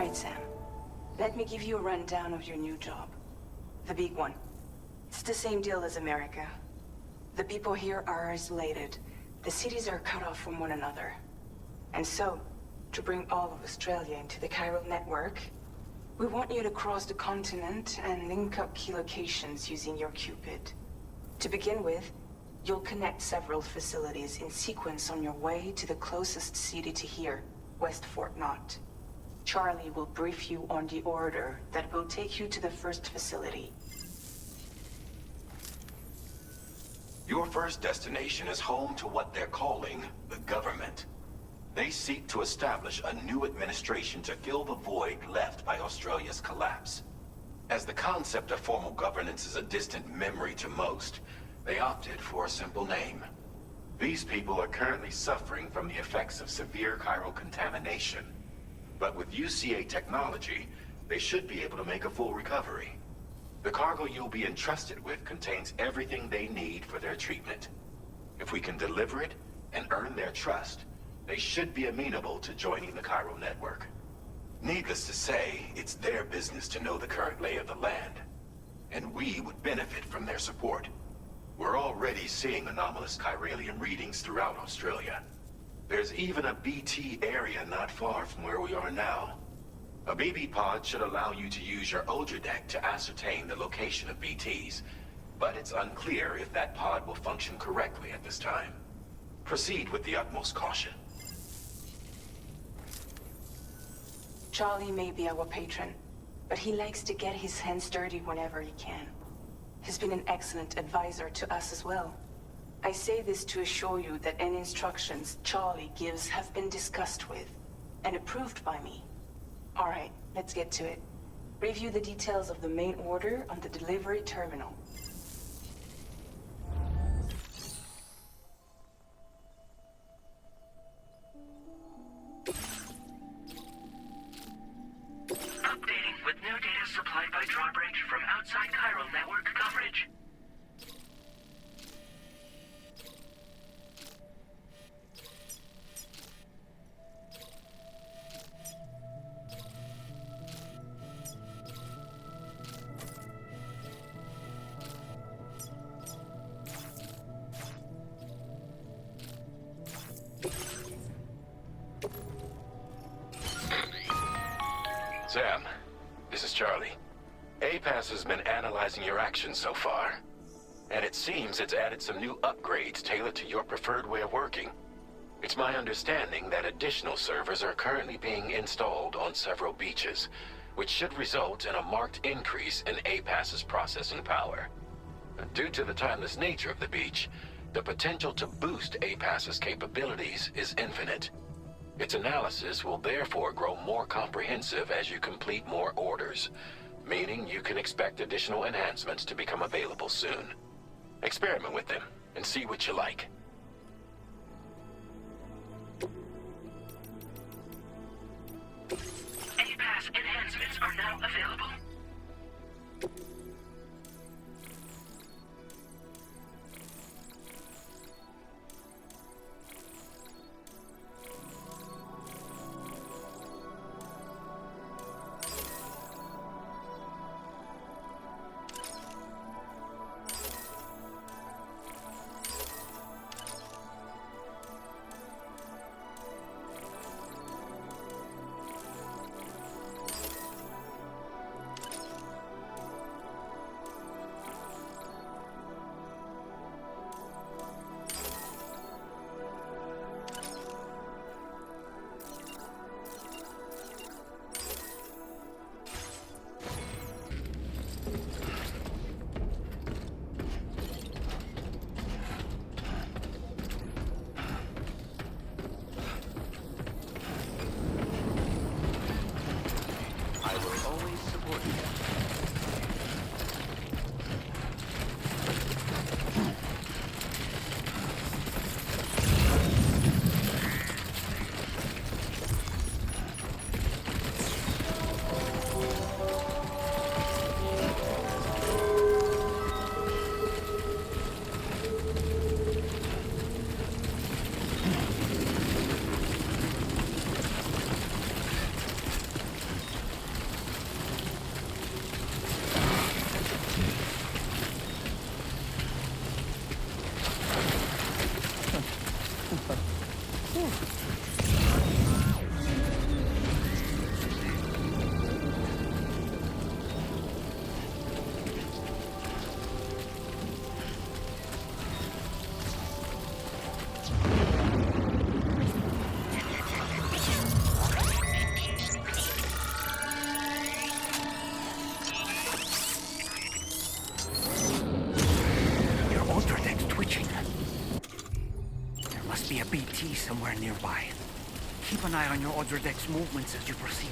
Alright, Sam. Let me give you a rundown of your new job. The big one. It's the same deal as America. The people here are isolated. The cities are cut off from one another. And so, to bring all of Australia into the chiral network, we want you to cross the continent and link up key locations using your Cupid. To begin with, you'll connect several facilities in sequence on your way to the closest city to here, West Fort Knott. Charlie will brief you on the order that will take you to the first facility. Your first destination is home to what they're calling the government. They seek to establish a new administration to fill the void left by Australia's collapse. As the concept of formal governance is a distant memory to most, they opted for a simple name. These people are currently suffering from the effects of severe chiral contamination. But with UCA technology, they should be able to make a full recovery. The cargo you'll be entrusted with contains everything they need for their treatment. If we can deliver it and earn their trust, they should be amenable to joining the chiral network. Needless to say, it's their business to know the current lay of the land, and we would benefit from their support. We're already seeing anomalous chiralium readings throughout Australia. There's even a BT area not far from where we are now. A BB pod should allow you to use your Ultra deck to ascertain the location of BTs, but it's unclear if that pod will function correctly at this time. Proceed with the utmost caution. Charlie may be our patron, but he likes to get his hands dirty whenever he can. He's been an excellent advisor to us as well. I say this to assure you that any instructions Charlie gives have been discussed with and approved by me. All right, let's get to it. Review the details of the main order on the delivery terminal. Updating with new data supplied by drawbridge from outside chiral network coverage. Sam, this is Charlie. APAS has been analyzing your actions so far, and it seems it's added some new upgrades tailored to your preferred way of working. It's my understanding that additional servers are currently being installed on several beaches, which should result in a marked increase in APAS's processing power. Due to the timeless nature of the beach, the potential to boost APAS's capabilities is infinite. Its analysis will therefore grow more comprehensive as you complete more orders, meaning you can expect additional enhancements to become available soon. Experiment with them and see what you like. APAS enhancements are now available. somewhere nearby. Keep an eye on your other deck's movements as you proceed.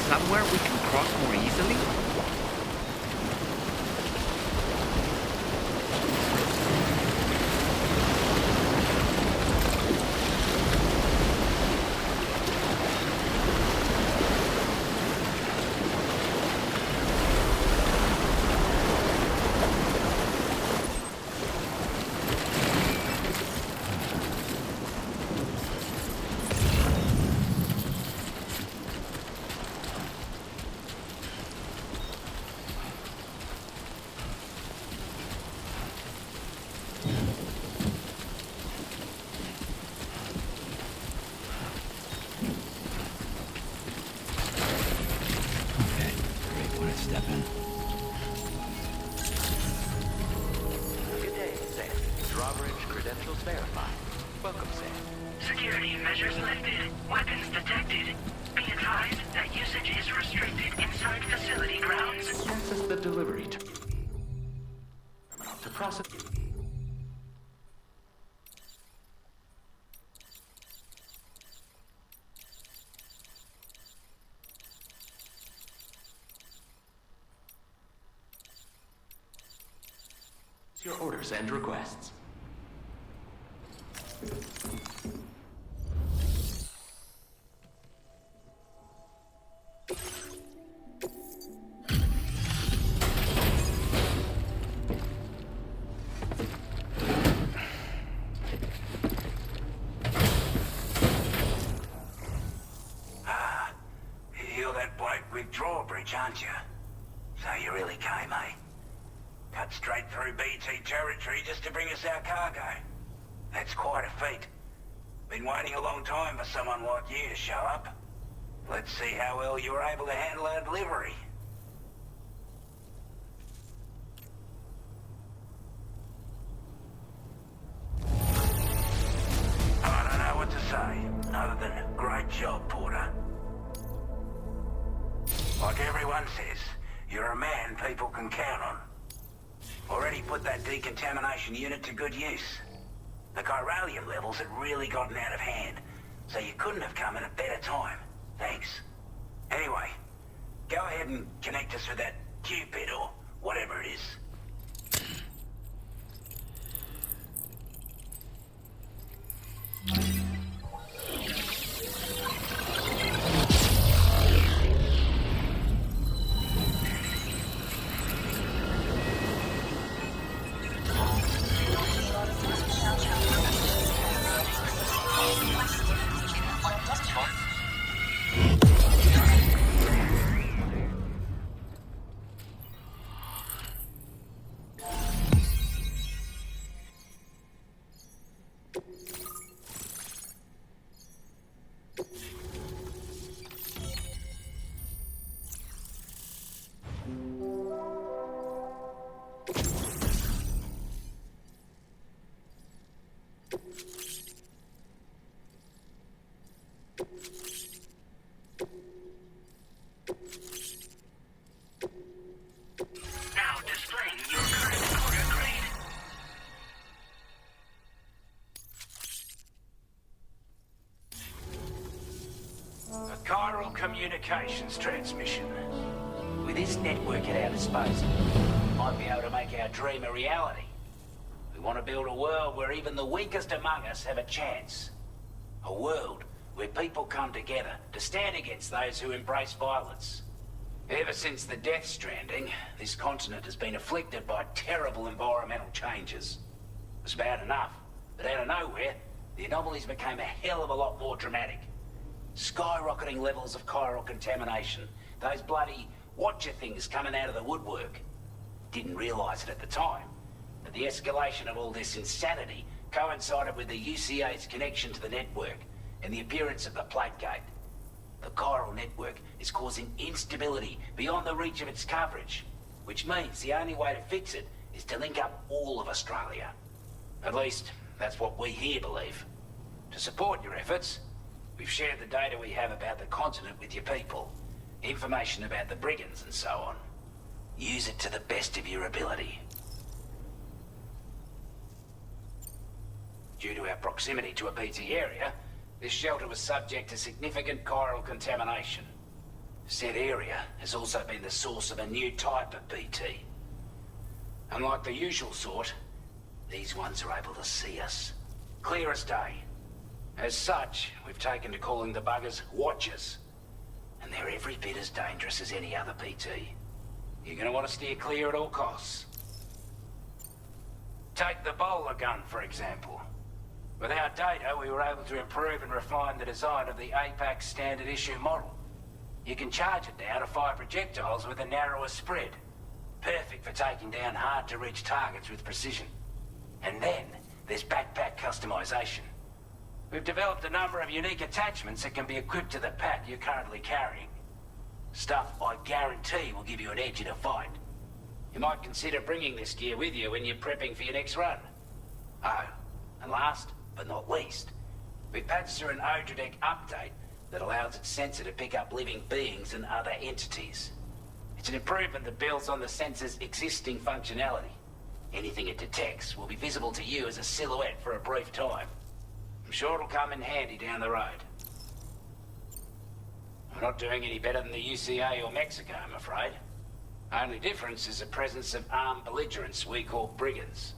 somewhere we can cross more easily? Good day, Sam. Drawbridge credentials verified. Welcome, Sam. Security measures lifted. Weapons detected. Be advised that usage is restricted inside facility grounds. Access the delivery terminal to process. Your orders and requests. You're that bloke with drawbridge, aren't you? So you really came, eh? Cut straight through BT territory just to bring us our cargo. That's quite a feat. Been waiting a long time for someone like you to show up. Let's see how well you were able to handle our delivery. I don't know what to say, other than great job, Porter. Like everyone says, you're a man people can count on. Already put that decontamination unit to good use. The chiralium levels had really gotten out of hand, so you couldn't have come at a better time. Thanks. Anyway, go ahead and connect us with that Cupid or whatever it is. Now displaying your current order grade. A chiral communications transmission. With this network at our disposal, we might be able to make our dream a reality. We want to build a world where even the weakest among us have a chance. A world where people come together to stand against those who embrace violence. Ever since the Death Stranding, this continent has been afflicted by terrible environmental changes. It was bad enough, but out of nowhere, the anomalies became a hell of a lot more dramatic. Skyrocketing levels of chiral contamination, those bloody watcher things coming out of the woodwork. Didn't realize it at the time, but the escalation of all this insanity coincided with the UCA's connection to the network and the appearance of the plate gate. The chiral network is causing instability beyond the reach of its coverage, which means the only way to fix it is to link up all of Australia. At least, that's what we here believe. To support your efforts, we've shared the data we have about the continent with your people, information about the brigands and so on. Use it to the best of your ability. Due to our proximity to a BT area, this shelter was subject to significant chiral contamination. Said area has also been the source of a new type of BT. Unlike the usual sort, these ones are able to see us. Clear as day. As such, we've taken to calling the buggers Watchers. And they're every bit as dangerous as any other BT. You're gonna want to steer clear at all costs. Take the bowler gun, for example. With our data, we were able to improve and refine the design of the APAC standard issue model. You can charge it now to fire projectiles with a narrower spread. Perfect for taking down hard-to-reach targets with precision. And then, there's backpack customization. We've developed a number of unique attachments that can be equipped to the pack you're currently carrying. Stuff I guarantee will give you an edge in a fight. You might consider bringing this gear with you when you're prepping for your next run. Oh, and last but not least, we've patched through an Odradek update that allows its sensor to pick up living beings and other entities. It's an improvement that builds on the sensor's existing functionality. Anything it detects will be visible to you as a silhouette for a brief time. I'm sure it'll come in handy down the road. We're not doing any better than the UCA or Mexico, I'm afraid. Only difference is the presence of armed belligerents we call brigands,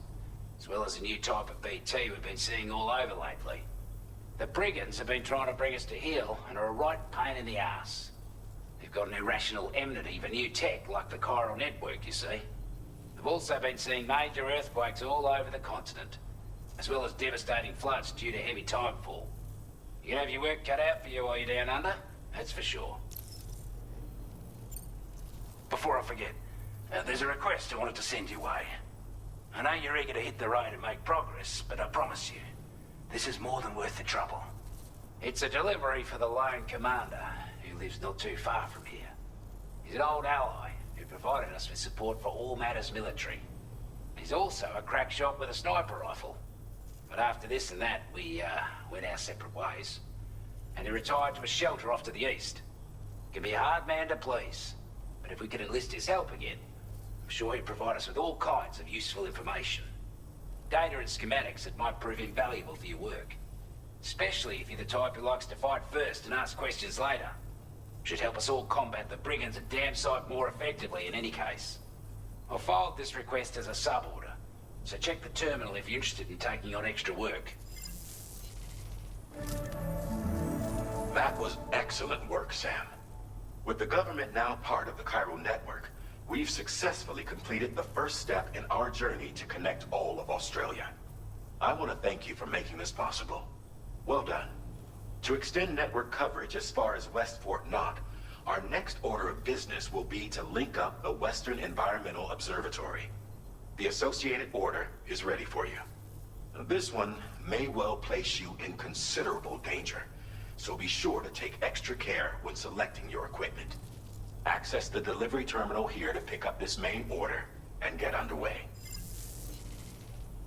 as well as a new type of BT we've been seeing all over lately. The brigands have been trying to bring us to heel and are a right pain in the ass. They've got an irrational enmity for new tech like the chiral network, you see. They've also been seeing major earthquakes all over the continent, as well as devastating floods due to heavy timefall. You can have your work cut out for you while you're down under, that's for sure. Before I forget, there's a request I wanted to send your way. I know you're eager to hit the road and make progress, but I promise you, this is more than worth the trouble. It's a delivery for the lone commander, who lives not too far from here. He's an old ally who provided us with support for all matters military. He's also a crack shot with a sniper rifle. But after this and that, we went our separate ways. And he retired to a shelter off to the east. Can be a hard man to please, but if we could enlist his help again, I'm sure he'd provide us with all kinds of useful information. Data and schematics that might prove invaluable for your work. Especially if you're the type who likes to fight first and ask questions later. Should help us all combat the brigands a damn sight more effectively in any case. I'll filed this request as a sub-order, so check the terminal if you're interested in taking on extra work. That was excellent work, Sam. With the government now part of the chiral network, we've successfully completed the first step in our journey to connect all of Australia. I want to thank you for making this possible. Well done. To extend network coverage as far as West Fort Knott, our next order of business will be to link up the Western Environmental Observatory. The associated order is ready for you. This one may well place you in considerable danger, so be sure to take extra care when selecting your equipment. Access the delivery terminal here to pick up this main order and get underway.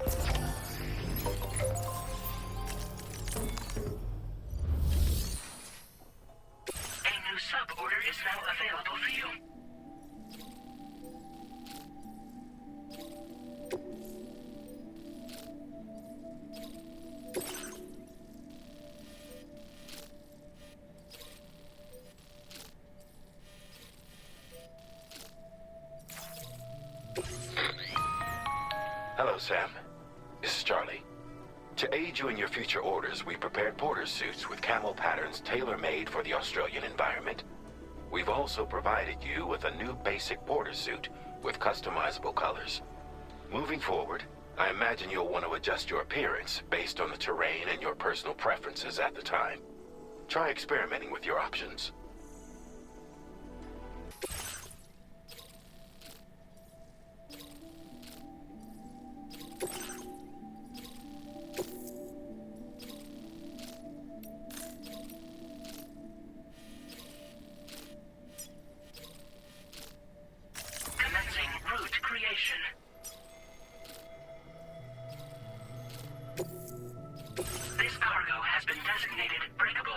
A new sub-order is now available for you. Hello, Sam. This is Charlie. To aid you in your future orders, we prepared porter suits with camel patterns tailor-made for the Australian environment. We've also provided you with a new basic porter suit with customizable colors. Moving forward, I imagine you'll want to adjust your appearance based on the terrain and your personal preferences at the time. Try experimenting with your options. Commencing route creation. This cargo has been designated breakable.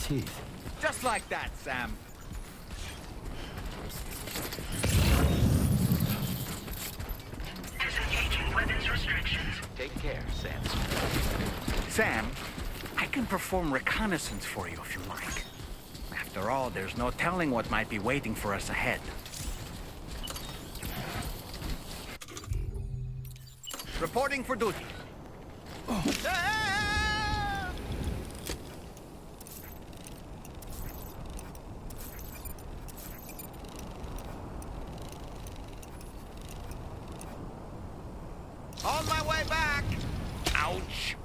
teeth. Just like that, Sam. Disengaging weapons restrictions. Take care, Sam. Sam, I can perform reconnaissance for you if you like. After all, there's no telling what might be waiting for us ahead. Reporting for duty. Ah! On my way back! Ouch!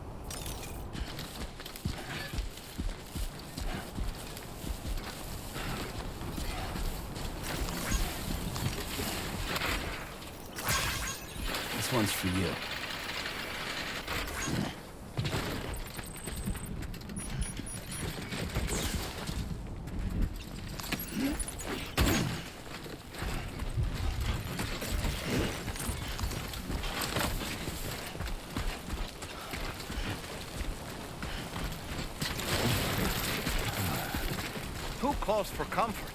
This one's for you. Too close for comfort.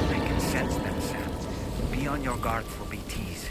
I can sense them, Sam. Be on your guard for BTs.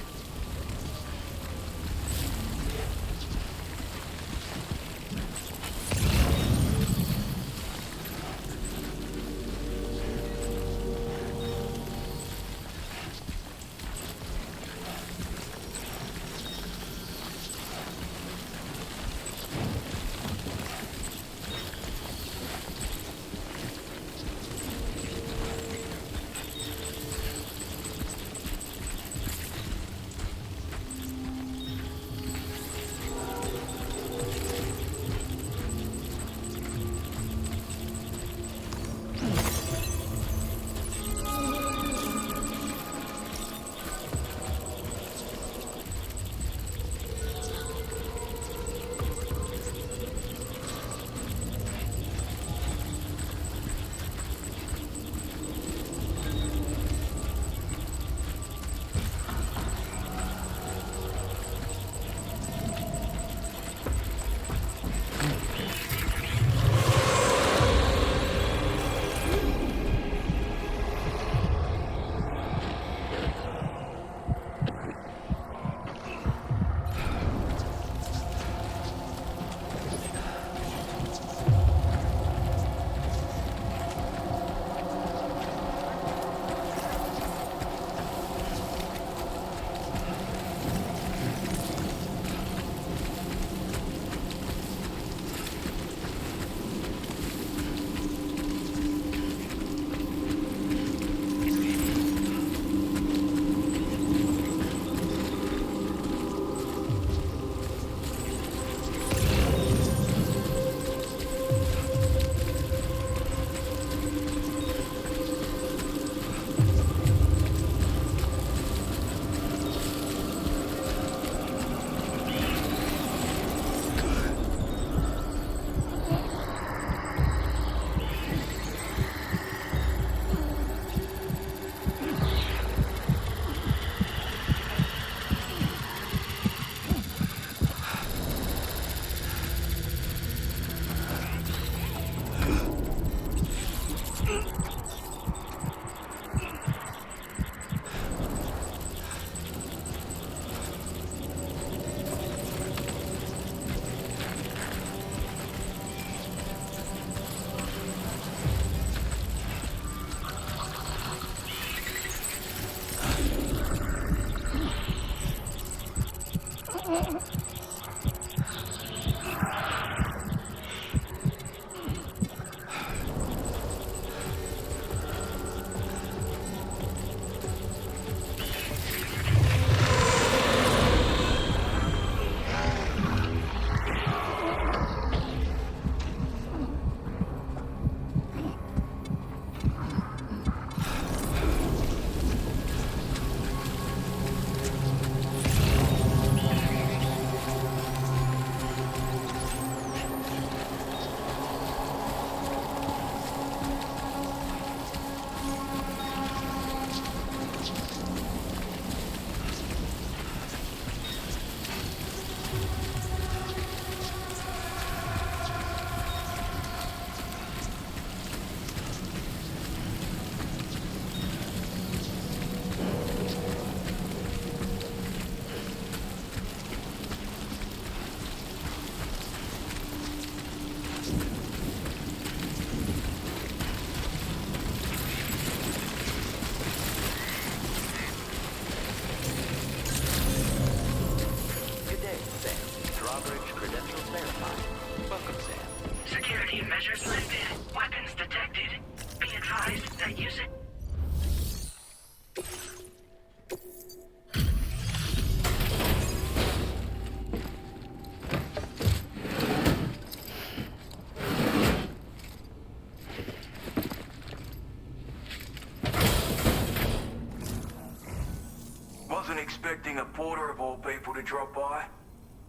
wasn't expecting a porter of all people to drop by.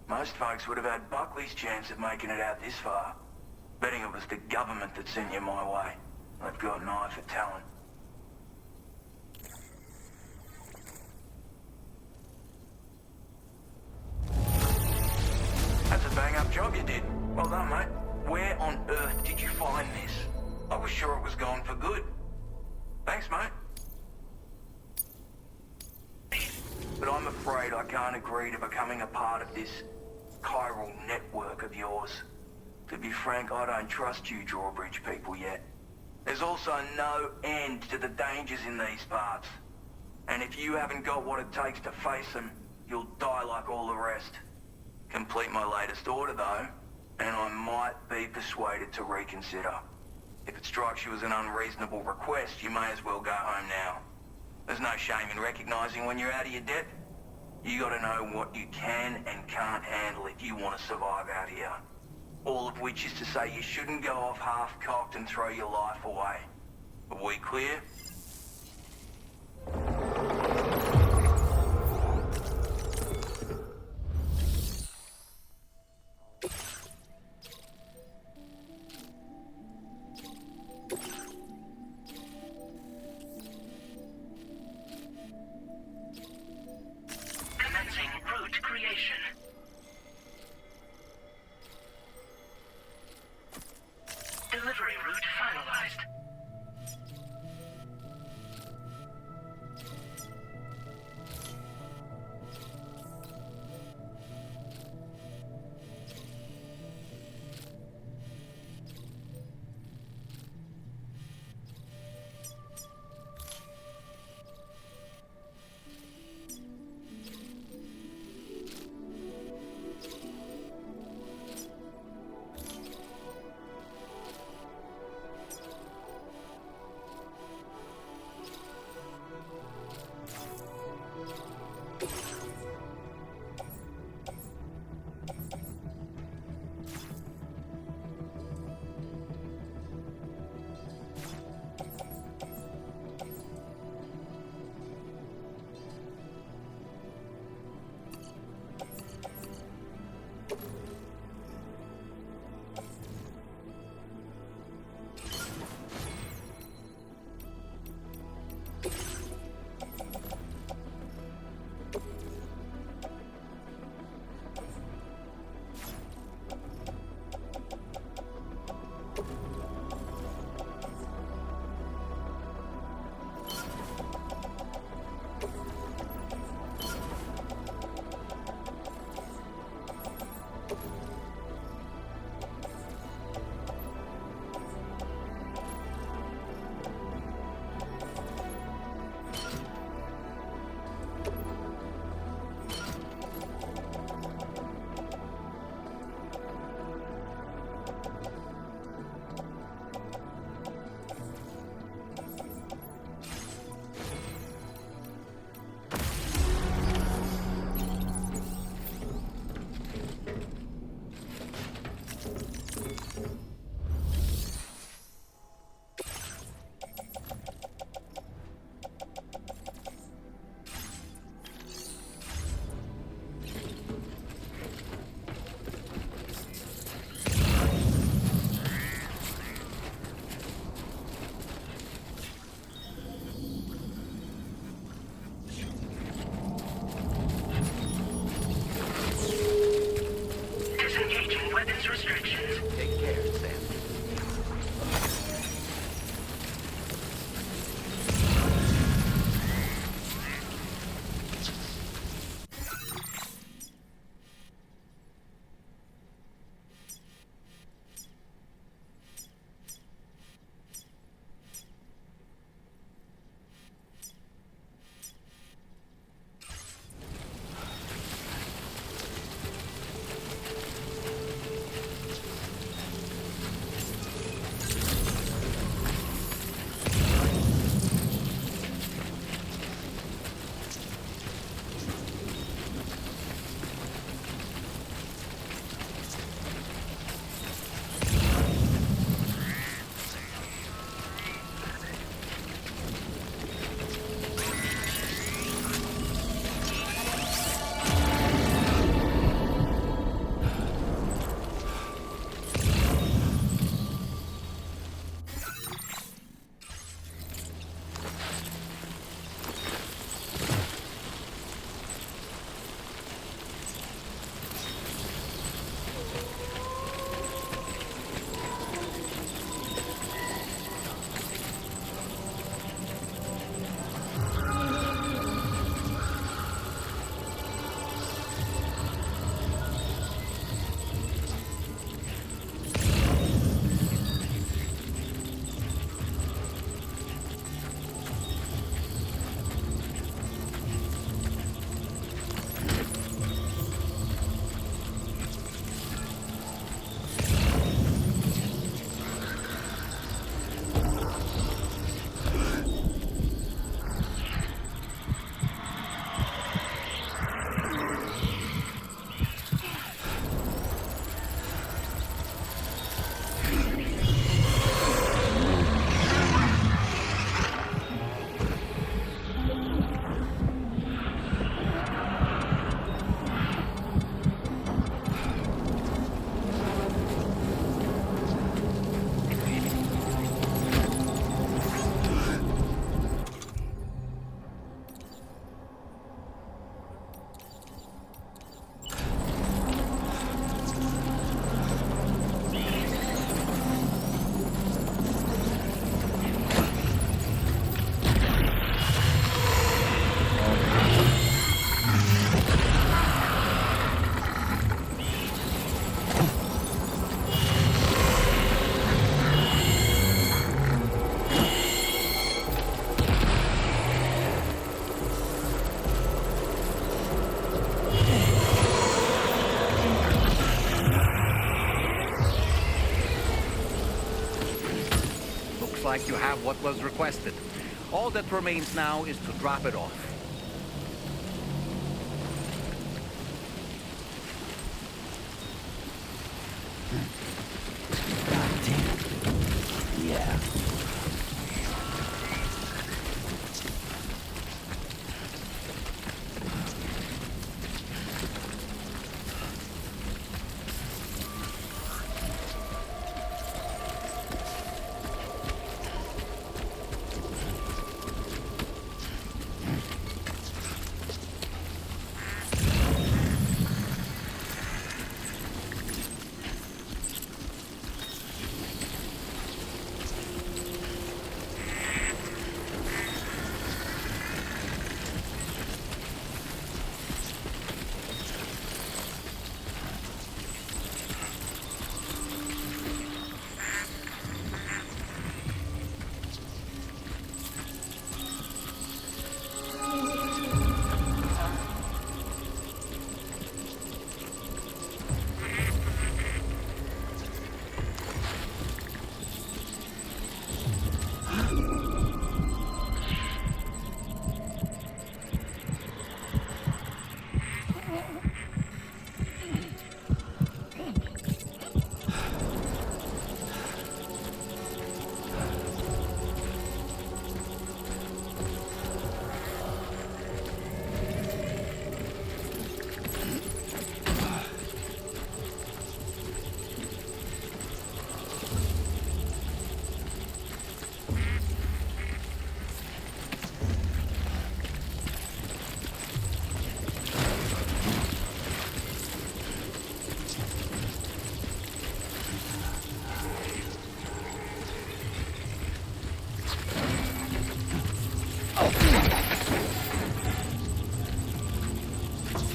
Most folks would have had Buckley's chance of making it out this far. Betting it was the government that sent you my way. They've got an eye for talent. That's a bang-up job you did. Well done, mate. Where on earth did you find this? I was sure it was gone for good. Thanks, mate. But I'm afraid I can't agree to becoming a part of this chiral network of yours. To be frank, I don't trust you drawbridge people yet. There's also no end to the dangers in these parts. And if you haven't got what it takes to face them, you'll die like all the rest. Complete my latest order, though, and I might be persuaded to reconsider. If it strikes you as an unreasonable request, you may as well go home now. There's no shame in recognizing when you're out of your depth. You gotta know what you can and can't handle if you want to survive out here. All of which is to say you shouldn't go off half-cocked and throw your life away. Are we clear? Commencing route creation. Delivery route finalized. Looks like you have what was requested. All that remains now is to drop it off. God damn. Yeah.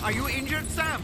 Are you injured, Sam?